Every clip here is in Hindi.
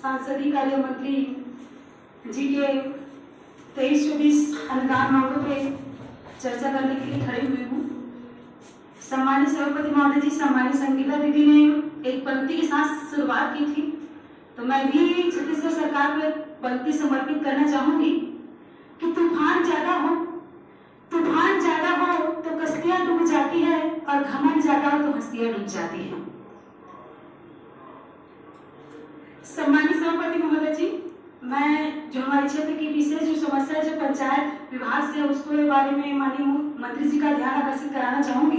सांसदीय कार्य मंत्री जी के 23-24 अनुदान मांगों पे चर्चा करने के लिए खड़ी हुई हूँ। सम्मानित सभापति महोदय जी, सम्मानित संगीता दीदी ने एक पंक्ति के साथ शुरुआत की थी, तो मैं भी छत्तीसगढ़ सरकार को एक पंक्ति समर्पित करना चाहूंगी कि तूफान ज्यादा हो तो कश्तियां डूब जाती है और घमंड ज्यादा हो तो हस्तियां डूब जाती है। सम्मानित सभापति महोदय जी, मैं जो हमारे क्षेत्र की विशेष जो समस्या है जो पंचायत विभाग से उसके बारे में माननीय मंत्री जी का ध्यान आकर्षित कराना चाहूंगी।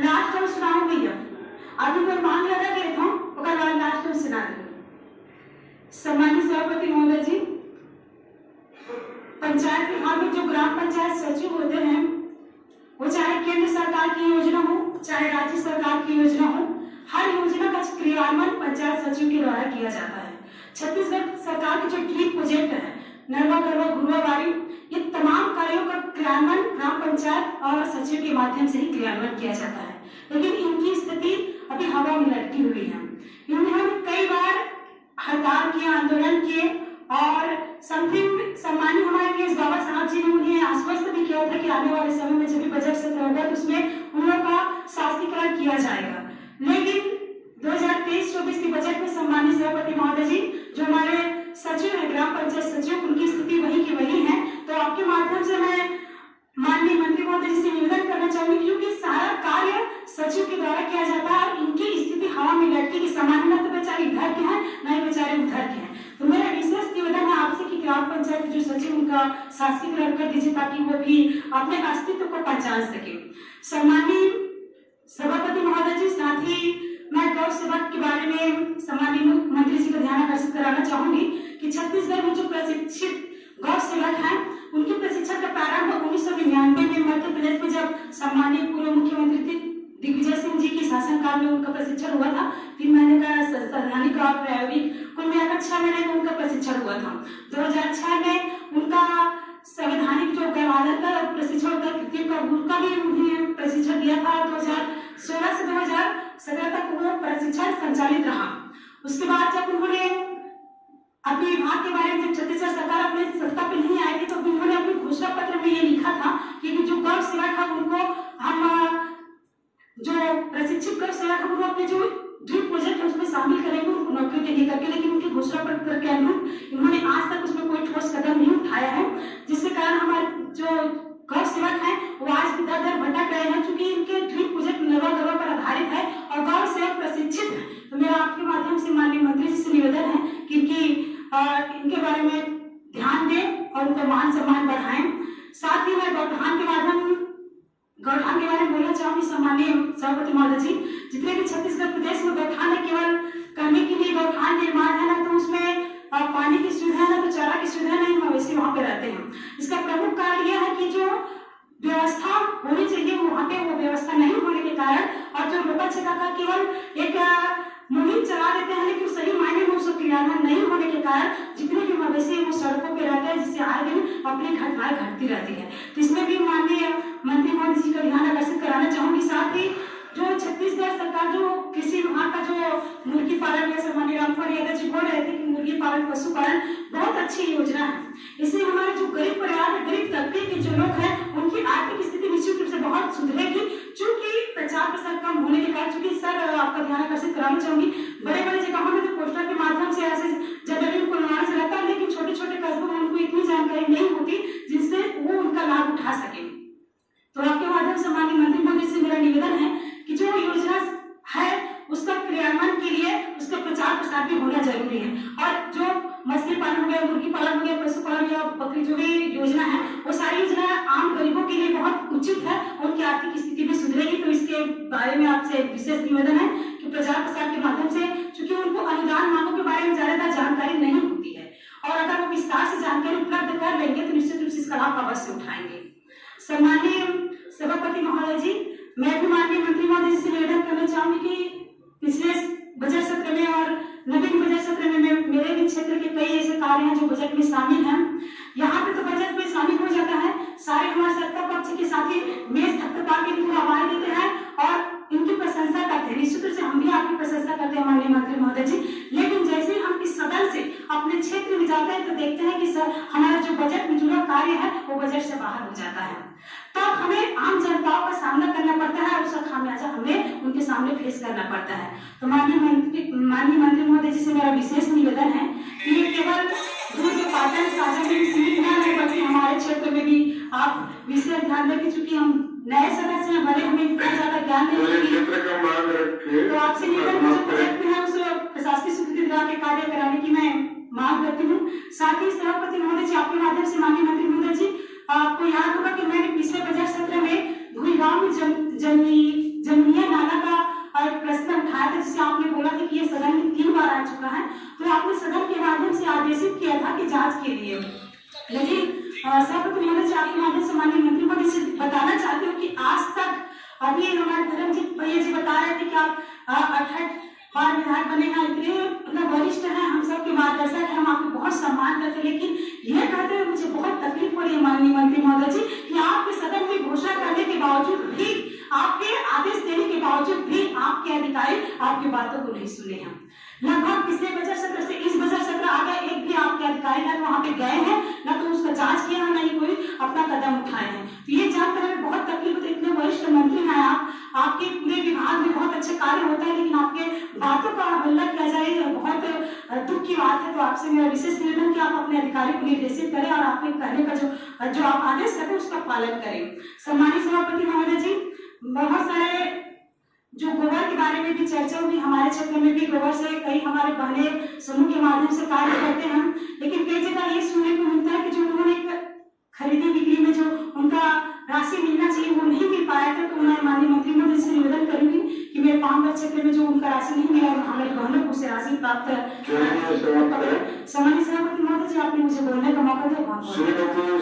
लास्ट टाइम सुनाऊं भैया, अभी कोई मांग लगा गए था ओकर बाद लास्ट टाइम सुना देंगे। सम्मानित सभापति महोदय जी, पंचायत विभाग में जो ग्राम पंचायत सचिव होते हैं वो चाहे केंद्र सरकार की योजना हो चाहे राज्य सरकार की योजना हो, हर योजना का क्रियान्वयन पंचायत सचिव के द्वारा किया जाता है। छत्तीसगढ़ सरकार के जो ड्रीम प्रोजेक्ट है नरवा गरवा घुरुवाबाड़ी, ये तमाम कार्यों का क्रियान्वयन ग्राम पंचायत और सचिव के माध्यम से ही क्रियान्वयन किया जाता है, लेकिन इनकी स्थिति अभी हवा में लटकी हुई है। इन्होंने कई बार हड़ताल किया, आंदोलन किए और सम्मानित हमारे बाबा साहब जी ने उन्हें आश्वस्त भी किया था कि आने वाले समय में जब भी बजट सत्र होगा तो उसमें उन लोगों का शास्त्रीकरण किया जाएगा। लेकिन 2023-24 के बजट में सम्मानित सभापति महोदय जी, जो हमारे सचिव है ग्राम पंचायत सचिव, उनकी स्थिति वही की वही है। तो आपके माध्यम से मैं माननीय मंत्री महोदय जी से निवेदन करना चाहूंगी, क्योंकि सारा कार्य सचिव के द्वारा किया जाता है और इनकी स्थिति हवा में लटकी कि सामान्य तो बेचारे इधर के हैं न ही बेचारे उधर के हैं। तो मेरा विशेष निवेदन है आपसे कि ग्राम पंचायत जो सचिव उनका शास्त्रीकरण कर दीजिए ताकि वो भी अपने अस्तित्व को पहचान सके। सम्मानीय सभापति महोदय जी, साथ ही मैं गौ सेवक के बारे में सम्मानीय मंत्री जी का ध्यान आकर्षित कराना चाहूंगी कि छत्तीसगढ़ में जो प्रशिक्षित गौ सेवक हैं उनके प्रशिक्षण का प्रारंभ 1999 में मध्य प्रदेश में जब सम्मानीय पूर्व मुख्यमंत्री दिग्विजय सिंह जी के शासनकाल में उनका प्रशिक्षण हुआ था। 3 महीने का सैद्धांतिक और प्रायोगिक कुल मिलाकर 6 महीने का उनका प्रशिक्षण हुआ था। 2006 में उनका संवैधानिक जो गैरवादन का प्रशिक्षण होता है कृत्रिम का, उनका भी उन्हें प्रशिक्षण दिया था। 2016 से 2017 तक वो प्रशिक्षण संचालित रहा। उसके बाद जब उन्होंने अपने विभाग के बारे में जब छत्तीसगढ़ सरकार अपने सत्ता पे नहीं आई थी तो उन्होंने अपने घोषणा पत्र में ये लिखा था कि जो गौ सेवक है उनको हम जो प्रशिक्षित गौ सेवक है उनको अपने जो ड्रीम प्रोजेक्ट है उसमें शामिल करेंगे, उनको नौकरी देने करके। लेकिन उनके घोषणा पत्र के अनुरूप इन्होंने आज तक उसमें कोई ठोस कदम नहीं उठाया है, जिसके कारण हमारे जो गौ सेवक हैं वो आज भी दर भटक रहे हैं, क्योंकि इनके ड्रीम प्रोजेक्ट नरवा गरवा पर आधारित है और गौ सेवक प्रशिक्षित है। तो मेरा आपके माध्यम से माननीय मंत्री जी से निवेदन है कि इनके बारे में ध्यान दें और उनका मान सम्मान बढ़ाएं। साथ ही मैं गौठान के बारे में बोलना चाहूंगी। सम्मानीय सभापति महोदय जी, जितने भी छत्तीसगढ़ प्रदेश में गौठान है, केवल करने के लिए गौठान निर्माण है ना तो उसमें पानी की सुविधा ना तो चारा की सुविधा नहीं, मवेशी वहां पे रहते हैं। इसका प्रमुख कारण यह है कि जो व्यवस्था होनी चाहिए वहां पे वो व्यवस्था नहीं होने के कारण और जो लोकल क्षेत्र का केवल एक मुहिम चला देते हैं, लेकिन सही मायने में उसका क्रियान्वयन नहीं होने के कारण जितने भी मवेशी वो सड़कों पे रहते हैं, जिससे आए दिन अपनी घटनाएं घटती रहती है। तो इसमें भी माननीय मंत्री महोदय जी का ध्यान आकर्षित कराना चाहूंगी। साथ ही जो छत्तीसगढ़ सरकार जो कृषि विभाग का जो मुर्गी पालन है, सम्मानीय रामकुमार यादव जी बोल रहे थे कि मुर्गी पालन पशुपालन बहुत अच्छी योजना है। इससे हमारे जो गरीब परिवार में गरीब तबके के जो लोग हैं उनकी आर्थिक स्थिति निश्चित रूप से बहुत सुधरेगी, चूंकि 50% कम होने के कारण। चूंकि सर आपका ध्यान आकर्षित कराना चाहूंगी, बड़े बड़े जगहों में तो पोस्टर के माध्यम से ऐसे जनरली उनको निर्माण से रहता है, लेकिन छोटे छोटे कस्बों में उनको इतनी जानकारी नहीं होती जिससे वो उनका लाभ उठा सके। तो आपके माध्यम से माननीय मंत्री महोदय से मेरा निवेदन है कि जो योजना है उसका क्रियान्वयन के लिए उसका प्रचार प्रसार भी होना जरूरी है, और जो मछली पालन हो गया, मुर्गी पालन हो गया, पशुपालन या बकरी जो भी योजना है वो सारी योजना आम गरीबों के लिए बहुत उचित है, उनकी आर्थिक स्थिति भी सुधरेगी। तो इसके बारे में आपसे विशेष निवेदन है कि प्रचार प्रसार के माध्यम से, चूंकि उनको अनुदान मांगों के बारे में ज्यादा जानकारी नहीं होती है और अगर वो विस्तार से जानकारी उपलब्ध कर लेंगे तो निश्चित रूप से इसका लाभ अवश्य उठाएंगे। सम्मानीय सभापति महोदय जी, मैं भी माननीय मंत्री महोदय जी से निवेदन करना चाहूंगी कि पिछले बजट सत्र में और नवीन बजट सत्र में मेरे भी क्षेत्र के कई ऐसे कार्य हैं जो बजट में शामिल हैं। यहाँ पे तो बजट में शामिल हो जाता है, सारे हमारे सत्ता पक्ष के साथी मेज थपथपा के इनको आवाज देते हैं और इनकी प्रशंसा करते हैं। निश्चित रूप से हम भी आपकी प्रशंसा करते हैं माननीय मंत्री महोदय जी, जाते हैं तो देखते हैं कि सर हमारा जो बजट में जुड़ा कार्य है वो बजट से बाहर हो जाता है। तब हमें आम जनताओं का सामना करना पड़ता है और उसका खामियाजा हमें उनके सामने फेस करना पड़ता है। तो माननीय मंत्री महोदय जी से मेरा विशेष निवेदन है कि ये केवल दुर्ग पाटन साझा में सीमित न रहे बल्कि हमारे क्षेत्र में भी आप विशेष ध्यान दें, क्योंकि हम नए सदस्य हैं, भले हमें इतना ज्यादा ज्ञान नहीं, तो आपसे निवेदन जो प्रोजेक्ट है उस प्रशासनिक स्वीकृति दिला के कार्य कराने की मैं मांग करती हूँ। साथ ही सभापति महोदय जी आपके माध्यम से माननीय मंत्री महोदय जी, आपको याद होगा कि मैंने पिछले बजट सत्र में धुरी गांव में जमुनिया नाला का प्रश्न उठाया था, जिसे आपने बोला था कि ये सदन में 3 बार आ चुका है, तो आपने सदन के माध्यम से आदेशित किया था कि जांच के लिए। लेकिन सभापति महोदय जी आपके माध्यम से माननीय मंत्री महोदय से बताना चाहती हूँ कि आज तक अभी हमारे धर्मजीत भैया जी बता रहे थे कि आप 68 बार विधायक बने हैं, इतने मतलब वरिष्ठ हैं, हम सबके मार्गदर्शक हैं, हम आपको बहुत सम्मान करते हैं, लेकिन यह कहते हुए मुझे बहुत तकलीफ हो रही है माननीय मंत्री महोदय जी कि आपके सदन में घोषणा करने के बावजूद भी, आपके आदेश देने के बावजूद भी आपके अधिकारी आपकी बातों को नहीं सुने हैं। लगभग पिछले बजट सत्र से इस बजट सत्र आ गए, एक भी आपके अधिकारी ना तो वहां पे गए हैं, ना तो उसका जांच किया है, ना ही कोई अपना कदम उठाए हैं। तो ये जानकर हमें बहुत तकलीफ होती है। इतने वरिष्ठ मंत्री हैं आप, आपके पूरे विभाग में बहुत अच्छे कार्य होता है, लेकिन आपके बातों का अवहेलना किया जाए बहुत दुख की बात है। तो आपसे मेरा विशेष निवेदन कि आप अपने अधिकारी को निर्देशित करें और आपके कहने का जो आप आदेश करते हैं उसका पालन करें। सम्मानित सभापति महोदय जी, बहुत सारे जो गोबर के बारे में भी चर्चा हुई, हमारे क्षेत्र में भी गोबर से कई हमारे बहने समूह के माध्यम से कार्य करते हैं, लेकिन कई जगह ये सुनने को मिलता है कि जो उन्होंने खरीदी बिक्री में जो उनका राशि मिलना चाहिए वो नहीं मिल पाया था। तो मैं माननीय मंत्री महोदय से निवेदन करूंगी कि मेरे पामगढ़ क्षेत्र में जो उनका राशि नहीं मिला हमारी बहनों को उसे राशि प्राप्त। सम्मानित सभापति महोदय जी आपने मुझे बोलने का मौका दिया, बहुत बहुत